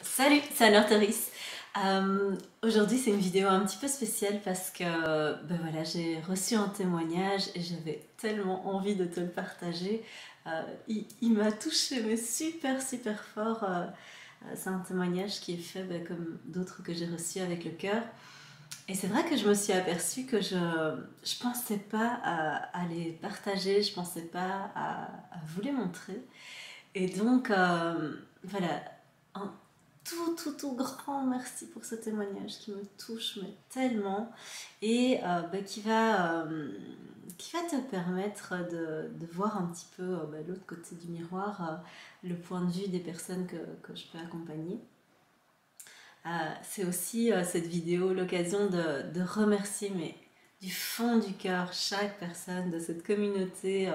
Salut, c'est Anne-Arteris. Aujourd'hui c'est une vidéo un petit peu spéciale parce que voilà, j'ai reçu un témoignage et j'avais tellement envie de te le partager. Il m'a touché mais super fort. C'est un témoignage qui est fait comme d'autres que j'ai reçus avec le cœur. Et c'est vrai que je me suis aperçue que je pensais pas à les partager, je pensais pas à vous les montrer. Et donc, voilà, un tout grand merci pour ce témoignage qui me touche mais tellement et qui va te permettre de voir un petit peu l'autre côté du miroir, le point de vue des personnes que je peux accompagner. C'est aussi cette vidéo l'occasion de remercier mais du fond du cœur chaque personne de cette communauté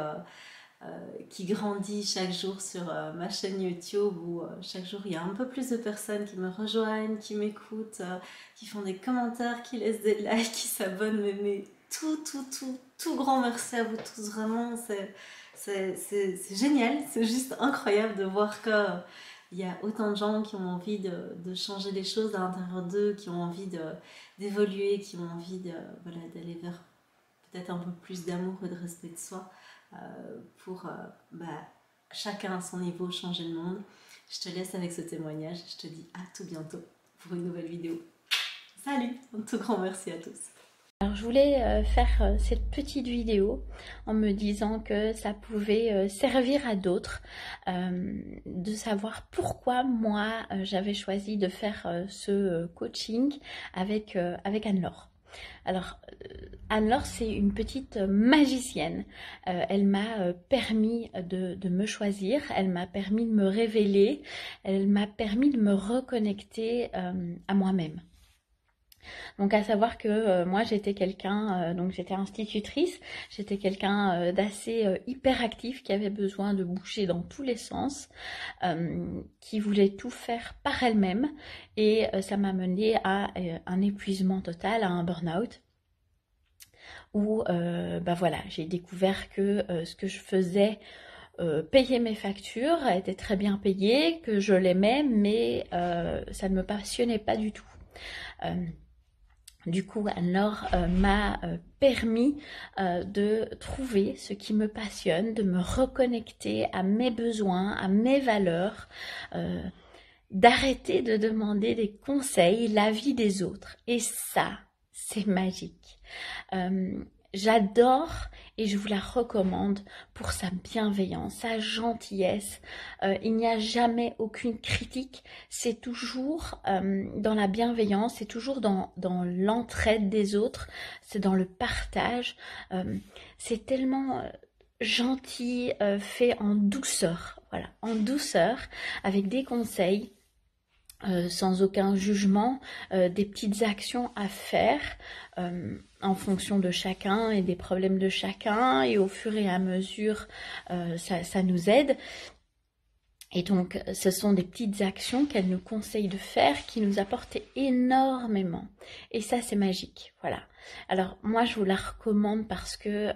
qui grandit chaque jour sur ma chaîne YouTube où chaque jour il y a un peu plus de personnes qui me rejoignent, qui m'écoutent, qui font des commentaires, qui laissent des likes, qui s'abonnent. Mais tout grand merci à vous tous, vraiment, c'est génial, c'est juste incroyable de voir que il y a autant de gens qui ont envie de changer les choses à l'intérieur d'eux, qui ont envie d'évoluer, qui ont envie voilà, d'aller vers peut-être un peu plus d'amour et de respect de soi pour chacun à son niveau changer le monde. Je te laisse avec ce témoignage. Je te dis à tout bientôt pour une nouvelle vidéo. Salut, un tout grand merci à tous. Alors je voulais faire cette petite vidéo en me disant que ça pouvait servir à d'autres de savoir pourquoi moi j'avais choisi de faire ce coaching avec Anne-Laure. Alors Anne-Laure, c'est une petite magicienne. Elle m'a permis de me choisir, elle m'a permis de me révéler, elle m'a permis de me reconnecter à moi-même. Donc à savoir que moi j'étais quelqu'un, donc j'étais institutrice, j'étais quelqu'un d'assez hyperactif qui avait besoin de bouger dans tous les sens, qui voulait tout faire par elle-même et ça m'a mené à un épuisement total, à un burn-out où voilà, j'ai découvert que ce que je faisais payer mes factures était très bien payé, que je l'aimais, mais ça ne me passionnait pas du tout. Du coup, Anne-Laure m'a permis de trouver ce qui me passionne, de me reconnecter à mes besoins, à mes valeurs, d'arrêter de demander des conseils, l'avis des autres. Et ça, c'est magique. J'adore et je vous la recommande pour sa bienveillance, sa gentillesse. Il n'y a jamais aucune critique, c'est toujours dans la bienveillance, c'est toujours dans l'entraide des autres, c'est dans le partage. C'est tellement gentil, fait en douceur, voilà, en douceur, avec des conseils. Sans aucun jugement, des petites actions à faire en fonction de chacun et des problèmes de chacun, et au fur et à mesure ça nous aide. Et donc ce sont des petites actions qu'elle nous conseille de faire qui nous apportent énormément, et ça c'est magique, voilà. Alors moi je vous la recommande parce que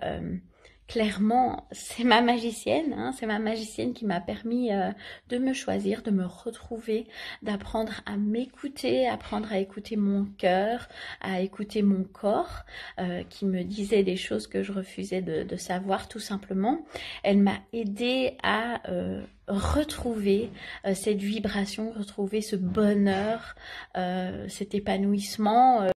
clairement, c'est ma magicienne, hein, c'est ma magicienne qui m'a permis de me choisir, de me retrouver, d'apprendre à m'écouter, apprendre à écouter mon cœur, à écouter mon corps, qui me disait des choses que je refusais de savoir tout simplement. Elle m'a aidée à retrouver cette vibration, retrouver ce bonheur, cet épanouissement.